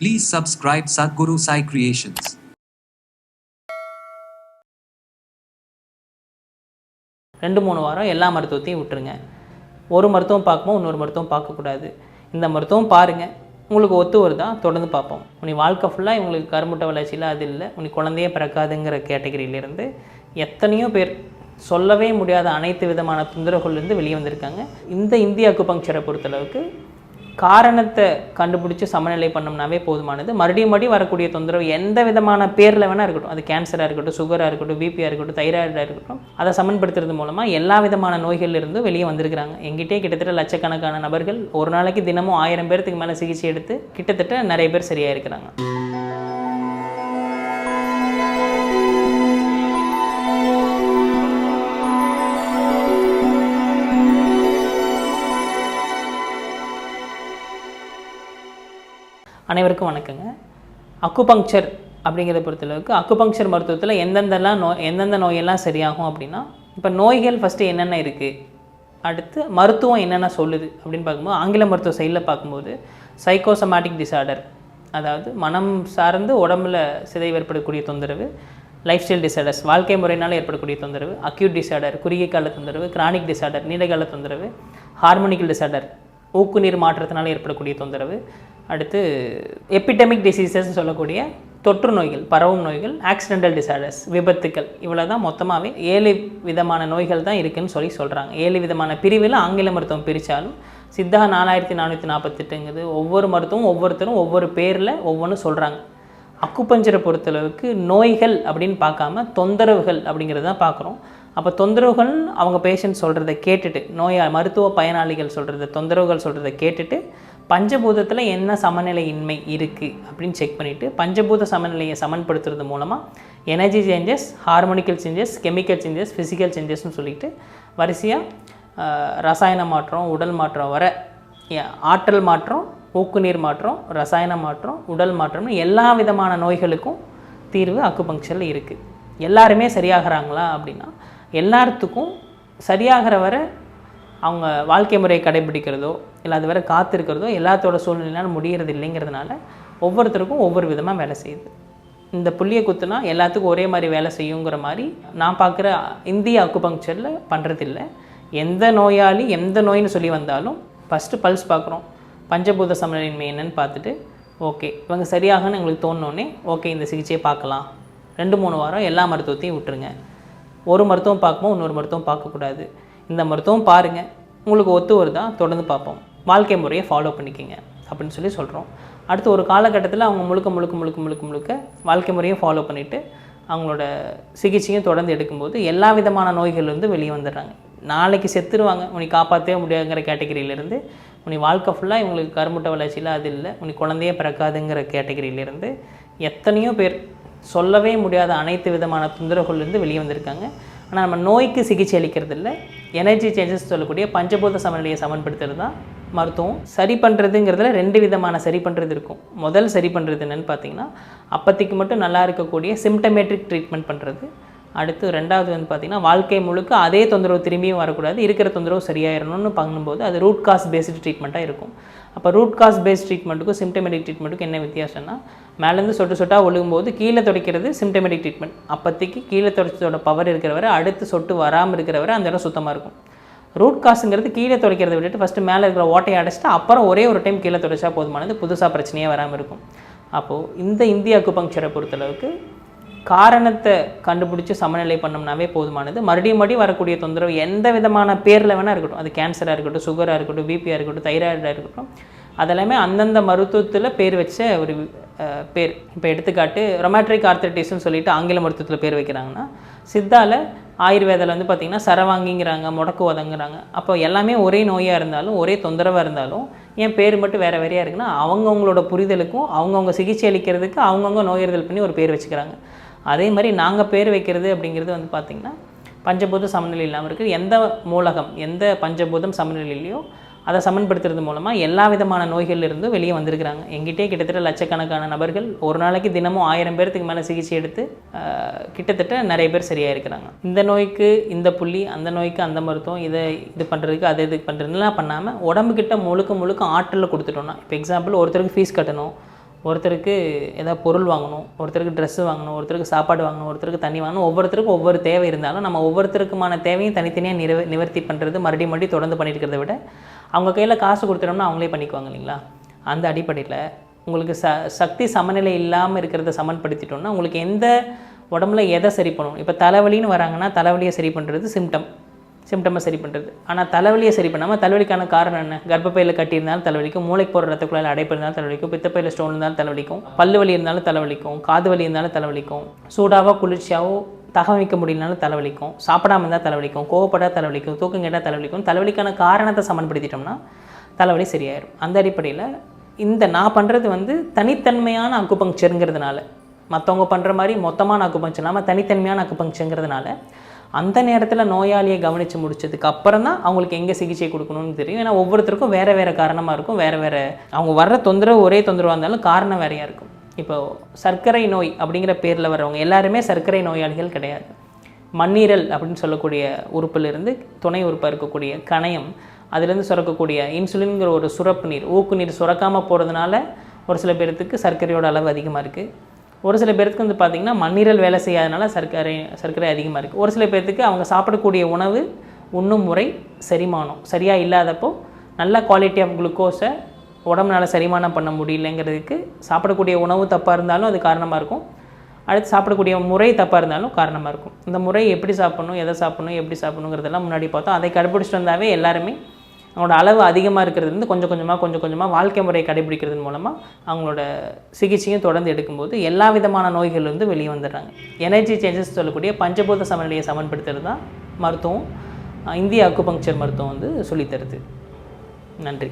Please subscribe Sadhguru Sai Creations. 2-3 வாரம் எல்லா மருத்துவத்தையும் விட்டுருங்க. ஒரு மருத்துவம் பார்க்கும்போது இன்னொரு மருத்துவம் பார்க்கக்கூடாது. இந்த மருத்துவம் பாருங்கள், உங்களுக்கு ஒத்து வருதா தொடர்ந்து பார்ப்போம். உனி வாழ்க்கை ஃபுல்லாக இவங்களுக்கு கருமுட்டை வளர்ச்சியில் அது இல்லை, உனி குழந்தையே பிறக்காதுங்கிற கேட்டகரியிலேருந்து எத்தனையோ பேர் சொல்லவே முடியாத அனைத்து விதமான தொந்தரவுகள்லேருந்து வெளியே வந்திருக்காங்க. இந்த இந்திய அக்குபங்க்சரை பொறுத்தளவுக்கு காரணத்தை கண்டுபிடிச்சி சமநிலை பண்ணோம்னாவே போதுமானது. மறுபடியும் வரக்கூடிய தொந்தரவு எந்த விதமான பேரில் வேணால் இருக்கட்டும், அது கேன்சராக இருக்கட்டும், சுகராக இருக்கட்டும், பிபியாக இருக்கட்டும், தைராய்டாக இருக்கட்டும், அதை சமன்படுத்துறது மூலமாக எல்லா விதமான நோய்கள்லேருந்து வெளியே வந்திருக்கிறாங்க. எங்கிட்டே கிட்டத்தட்ட லட்சக்கணக்கான நபர்கள் ஒரு நாளைக்கு தினமும் 1000 பேருக்கு மேலே சிகிச்சை எடுத்து கிட்டத்தட்ட நிறைய பேர் சரியாக இருக்கிறாங்க. அனைவருக்கும் வணக்கங்க. அக்குபங்க்சர் அப்படிங்கிறத பொறுத்தளவுக்கு அக்குபங்க்சர் மருத்துவத்தில் எந்தெந்த நோயெல்லாம் சரியாகும் அப்படின்னா, இப்போ நோய்கள் ஃபஸ்ட்டு என்னென்ன இருக்குது, அடுத்து மருத்துவம் என்னென்ன சொல்லுது அப்படின்னு பார்க்கும்போது, ஆங்கில மருத்துவ சைடில் பார்க்கும்போது சைக்கோசோமேட்டிக் டிசார்டர், அதாவது மனம் சார்ந்து உடம்புல சிதைவு ஏற்படக்கூடிய தொந்தரவு, லைஃப் ஸ்டைல் டிசார்டர்ஸ் வாழ்க்கை முறையினால் ஏற்படக்கூடிய தொந்தரவு, அக்யூட் டிசார்டர் குறுகிய கால தொந்தரவு, கிரானிக் டிசார்டர் நீண்டகால தொந்தரவு, ஹார்மோனிக்கல் டிசார்டர் ஊக்கு நீர் மாற்றத்தினால் ஏற்படக்கூடிய தொந்தரவு, அடுத்து எபிடெமிக் டிசீசஸ் சொல்லக்கூடிய தொற்று நோய்கள், பரவும் நோய்கள், ஆக்சிடென்டல் டிசார்டர்ஸ் விபத்துக்கள், இவ்வளோ தான் மொத்தமாகவே 7 விதமான நோய்கள் தான் இருக்குதுன்னு சொல்கிறாங்க. 7 விதமான பிரிவில் ஆங்கில மருத்துவம் பிரித்தாலும் சித்தா 4448ங்குது. ஒவ்வொரு மருத்துவம் ஒவ்வொருத்தரும் ஒவ்வொரு பேரில் ஒவ்வொன்றும் சொல்கிறாங்க. அக்குபஞ்சரை பொறுத்தளவுக்கு நோய்கள் அப்படின்னு பார்க்காம தொந்தரவுகள் அப்படிங்கிறது தான் பார்க்குறோம். அப்போ தொந்தரவுகள் அவங்க பேஷண்ட் சொல்கிறத கேட்டுட்டு, மருத்துவ பயனாளிகள் சொல்கிறத தொந்தரவுகள் சொல்கிறத கேட்டுட்டு பஞ்சபூதத்தில் என்ன சமநிலையின்மை இருக்குது அப்படின்னு செக் பண்ணிவிட்டு பஞ்சபூத சமநிலையை சமன்படுத்துறது மூலமாக energy changes, harmonical changes, chemical changes, physical சேஞ்சஸ்னு சொல்லிட்டு வரிசையாக ரசாயன மாற்றம், உடல் மாற்றம் வர ஆற்றல் மாற்றம், ஊக்கு நீர் மாற்றம், ரசாயன மாற்றம், உடல் மாற்றம்னு எல்லா விதமான நோய்களுக்கும் தீர்வு அக்குபங்க்சரில் இருக்குது. எல்லாருமே சரியாகிறாங்களா அப்படின்னா, எல்லாத்துக்கும் சரியாகிற வர அவங்க வாழ்க்கை முறையை கடைபிடிக்கிறதோ இல்லை அது வேறு காத்திருக்கிறதோ எல்லாத்தோட சூழ்நிலையால் முடிகிறது இல்லைங்கிறதுனால ஒவ்வொருத்தருக்கும் ஒவ்வொரு விதமாக வேலை செய்யுது. இந்த புள்ளியை குத்துனா எல்லாத்துக்கும் ஒரே மாதிரி வேலை செய்யுங்கிற மாதிரி நான் பார்க்குற இந்திய அக்குபங்க்சரில் பண்ணுறதில்லை. எந்த நோயாளி எந்த நோயின்னு சொல்லி வந்தாலும் ஃபஸ்ட்டு பல்ஸ் பார்க்குறோம், பஞ்சபூத சமநிலையின்மை என்னன்னு பார்த்துட்டு ஓகே இவங்க சரியாகன்னு எங்களுக்கு தோணுனோடனே ஓகே இந்த சிகிச்சையை பார்க்கலாம். 2-3 வாரம் எல்லா மருத்துவத்தையும் விட்டுருங்க. ஒரு மருத்துவம் பார்க்கும்போது இன்னொரு மருத்துவம் பார்க்கக்கூடாது. இந்த மருத்துவம் பாருங்கள், உங்களுக்கு ஒத்து வருதா தொடர்ந்து பார்ப்போம். வாழ்க்கை முறையை ஃபாலோ பண்ணிக்கிங்க அப்படின்னு சொல்கிறோம். அடுத்து ஒரு காலகட்டத்தில் அவங்க முழுக்க வாழ்க்கை முறையும் ஃபாலோ பண்ணிவிட்டு அவங்களோட சிகிச்சையும் தொடர்ந்து எடுக்கும்போது எல்லா விதமான நோய்கள்லேருந்து வெளியே வந்துடுறாங்க. நாளைக்கு செத்துருவாங்க, உனி காப்பாற்றவே முடியாதுங்கிற கேட்டகரியிலேருந்து உனி வாழ்க்கை ஃபுல்லாக இவங்களுக்கு கருமுட்டை வளர்ச்சியில் அது இல்லை, உனி குழந்தையே பிறக்காதுங்கிற கேட்டகரியிலேருந்து எத்தனையோ பேர் சொல்லவே முடியாத அனைத்து விதமான தொந்தரவுகள்லேருந்து வெளியே வந்திருக்காங்க. ஆனால் நம்ம நோய்க்கு சிகிச்சை அளிக்கிறது இல்லை, எனர்ஜி சேஞ்சஸ் சொல்லக்கூடிய பஞ்சபூத சமநிலையை சமன்படுத்துறது தான் மருத்துவம். சரி பண்ணுறதுங்கிறதுல 2 விதமான சரி பண்ணுறது இருக்கும். முதல் சரி பண்ணுறது என்னென்னு பார்த்தீங்கன்னா, அப்போதைக்கு மட்டும் நல்லா இருக்கக்கூடிய சிம்டமேட்ரிக் ட்ரீட்மெண்ட் பண்ணுறது. அடுத்து 2வது பார்த்திங்கன்னா, வாழ்க்கை முழுக்க அதே தொந்தரவு திரும்பியும் வரக்கூடாது, இருக்கிற தொந்தரவு சரியாயிடணும்னு பண்ணும்போது அது ரூட் காஸ் பேஸ்டு ட்ரீட்மெண்ட்டாக இருக்கும். அப்போ ரூட் காஸ் பேஸ்ட் ட்ரீட்மெண்ட்டுக்கும் சிம்டமேட்டிக் ட்ரீட்மெண்ட்டுக்கும் என்ன வித்தியாசம்னா, மேலேருந்து சொட்டாக ஒழுகும்போது கீழே துடைக்கிறது சிம்டமேட்டிக் ட்ரீட்மெண்ட். அப்போதைக்கு கீழே துடைச்சதோட பவர் இருக்கிற வரை, அடுத்து சொட்டு வராமல் இருக்கிற வரை அந்த இடம் சுத்தமாக இருக்கும். ரூட் காசுங்கிறது கீழே துடைக்கிறத விட்டுட்டு ஃபஸ்ட்டு மேலே இருக்கிற ஓட்டையை அடைச்சிட்டு அப்புறம் ஒரே ஒரு டைம் கீழே துடைச்சா போதுமானது, புதுசாக பிரச்சனையே வராமல் இருக்கும். அப்போது இந்த இந்திய அக்குபங்க்சரை பொறுத்தளவுக்கு காரணத்தை கண்டுபிடிச்சி சமநிலை பண்ணோம்னாவே போதுமானது. மறுபடியும் வரக்கூடிய தொந்தரவு எந்த விதமான பேரில் வேணால் இருக்கட்டும், அது கேன்சராக இருக்கட்டும், சுகராக இருக்கட்டும், பிபியாக இருக்கட்டும், தைராய்டாக இருக்கட்டும், அதெல்லாமே அந்தந்த மருத்துவத்தில் பேர் வச்ச ஒரு பேர். இப்போ எடுத்துக்காட்டு ரொமாட்ரிக் ஆர்த்தரைட்டிஸ்னு சொல்லிட்டு ஆங்கில மருத்துவத்தில் பேர் வைக்கிறாங்கன்னா, சித்தாவில் ஆயுர்வேதில் பார்த்திங்கன்னா சரவாங்கிங்கிறாங்க, முடக்குவதங்கிறாங்க. அப்போ எல்லாமே ஒரே நோயாக இருந்தாலும் ஒரே தொந்தரவாக இருந்தாலும் ஏன் பேர் மட்டும் வேறு வேறையாக இருக்குன்னா, அவங்கவுங்களோட புரிதலுக்கும் அவங்கவுங்க சிகிச்சை அளிக்கிறதுக்கு அவங்கவுங்க நோயறிதல் பண்ணி ஒரு பேர் வச்சுக்கிறாங்க. அதே மாதிரி நாங்கள் பேர் வைக்கிறது அப்படிங்கிறது பார்த்திங்கன்னா, பஞ்சபூத சமநிலை இல்லாமல் இருக்குது. எந்த மூலகம் எந்த பஞ்சபூதம் சமநிலையிலையோ அதை சமன்படுத்துறது மூலமாக எல்லா விதமான நோய்கள்லேருந்து வெளியே வந்திருக்கிறாங்க. எங்கிட்டே கிட்டத்தட்ட லட்சக்கணக்கான நபர்கள் ஒரு நாளைக்கு தினமும் 1000 பேருக்கு மேலே சிகிச்சை எடுத்து கிட்டத்தட்ட நிறைய பேர் சரியாக இருக்கிறாங்க. இந்த நோய்க்கு இந்த புள்ளி, அந்த நோய்க்கு அந்த மருத்துவம், இது பண்ணுறதுக்கு அது இது பண்ணுறதுலாம் பண்ணாமல் உடம்புக்கிட்ட முழுக்க ஆற்றலில் கொடுத்துட்டோம்னா, இப்போ எக்ஸாம்பிள் ஒருத்தருக்கு ஃபீஸ் கட்டணும், ஒருத்தருக்கு ஏதாவது பொருள் வாங்கணும், ஒருத்தருக்கு ட்ரெஸ்ஸு வாங்கணும், ஒருத்தருக்கு சாப்பாடு வாங்கணும், ஒருத்தருக்கு தண்ணி வாங்கணும். ஒவ்வொருத்தருக்கும் ஒவ்வொரு தேவை இருந்தாலும் நம்ம ஒவ்வொருத்தருக்குமான தேவையும் தனித்தனியாக நிவர்த்தி பண்ணுறது மறுபடியும் தொடர்ந்து பண்ணிட்டு இருக்கிறத விட அவங்க கையில் காசு கொடுத்துட்டோம்னா அவங்களே பண்ணிக்குவாங்க இல்லைங்களா? அந்த அடிப்படையில் உங்களுக்கு சக்தி சமநிலை இல்லாமல் இருக்கிறத சமன்படுத்திட்டோம்னா உங்களுக்கு எந்த உடம்புல எதை சரி பண்ணணும். இப்போ தலைவலின்னு வராங்கன்னா தலைவலியை சரி பண்ணுறது சிம்டமை சரி பண்ணுறது. ஆனால் தலைவலியை சரி பண்ணாமல் தலைவலிக்கான காரணம் என்ன? கர்ப்பப்பையில் கட்டியிருந்தாலும் தலைவலிக்கும், மூளைக்கு போகிற ரத்த குழாயில் அடைப்பு இருந்தாலும் தலைவலிக்கும், பித்தப்பையில் ஸ்டோன் இருந்தாலும் தலைவலிக்கும், பல்லு வலி இருந்தாலும் தலைவலிக்கும், காது வலி இருந்தாலும் தலைவலிக்கும், சூடாவோ குளிர்ச்சியாவோ தகம் வைக்க முடியலனாலும் தலைவலிக்கும், சாப்பிடாம இருந்தால் தலைவலிக்கும், கோவப்படாத தலைவலிக்கும், தூக்கம் கேட்டால் தலைவலிக்கும். தலைவலிக்கான காரணத்தை சமன்படுத்திட்டோம்னா தலைவலி சரியாயிடும். அந்த அடிப்படையில் இந்த நான் பண்ணுறது தனித்தன்மையான அக்குபங்க்சருங்கிறதுனால, மற்றவங்க பண்ணுற மாதிரி மொத்தமான அக்குபங்க்சர் இல்லாமல் தனித்தன்மையான அக்குபங்க்சருங்கிறதுனால அந்த நேரத்தில் நோயாளியை கவனித்து முடிச்சதுக்கு அப்புறம் தான் அவங்களுக்கு எங்கே சிகிச்சை கொடுக்கணும்னு தெரியும். ஏன்னா ஒவ்வொருத்தருக்கும் வேறு வேறு காரணமாக இருக்கும், வேறு அவங்க வர்ற தொந்தரவு ஒரே தொந்தரவாக இருந்தாலும் காரணம் வேறையாக இருக்கும். இப்போது சர்க்கரை நோய் அப்படிங்கிற பேரில் வர்றவங்க எல்லாருமே சர்க்கரை நோயாளிகள் கிடையாது. மண்ணீரல் அப்படின்னு சொல்லக்கூடிய உறுப்பிலிருந்து துணை உறுப்பாக இருக்கக்கூடிய கணையம், அதுலேருந்து சுரக்கக்கூடிய இன்சுலின்கிற ஒரு சுரப்பு நீர், ஊக்கு நீர் சுரக்காமல் போகிறதுனால ஒரு சில பேர்த்துக்கு சர்க்கரையோட அளவு அதிகமாக இருக்குது. ஒரு சில பேருக்கு பார்த்திங்கன்னா மண்ணீரல் வேலை செய்யாதனால சர்க்கரை அதிகமாக இருக்குது. ஒரு சில பேர்த்துக்கு அவங்க சாப்பிடக்கூடிய உணவு உண்ணும் முறை செரிமானம் சரியாக இல்லாதப்போ நல்ல குவாலிட்டி ஆஃப் குளுக்கோஸை உடம்புனால செரிமானம் பண்ண முடியலைங்கிறதுக்கு சாப்பிடக்கூடிய உணவு தப்பாக இருந்தாலும் அது காரணமாக இருக்கும். அடுத்து சாப்பிடக்கூடிய முறை தப்பாக இருந்தாலும் காரணமாக இருக்கும். இந்த முறை எப்படி சாப்பிட்ணும், எதை சாப்பிட்ணும், எப்படி சாப்பிட்ணுங்கிறதெல்லாம் முன்னாடி பார்த்தோம். அதை கடைப்பிடிச்சிட்டு வந்தாவே எல்லாருமே அவங்களோட அளவு அதிகமாக இருக்கிறது கொஞ்சம் கொஞ்சமாக வாழ்க்கை முறையை கடைபிடிக்கிறது மூலமாக அவங்களோட சிகிச்சையும் தொடர்ந்து எடுக்கும்போது எல்லா விதமான நோய்கள் வெளியே வந்துடுறாங்க. எனர்ஜி சேஞ்சஸ் சொல்லக்கூடிய பஞ்சபூத சமநிலையை சமன்படுத்துறது தான் மருத்துவம், இந்திய அக்குபங்க்சர் மருத்துவம் சொல்லித்தருது. நன்றி.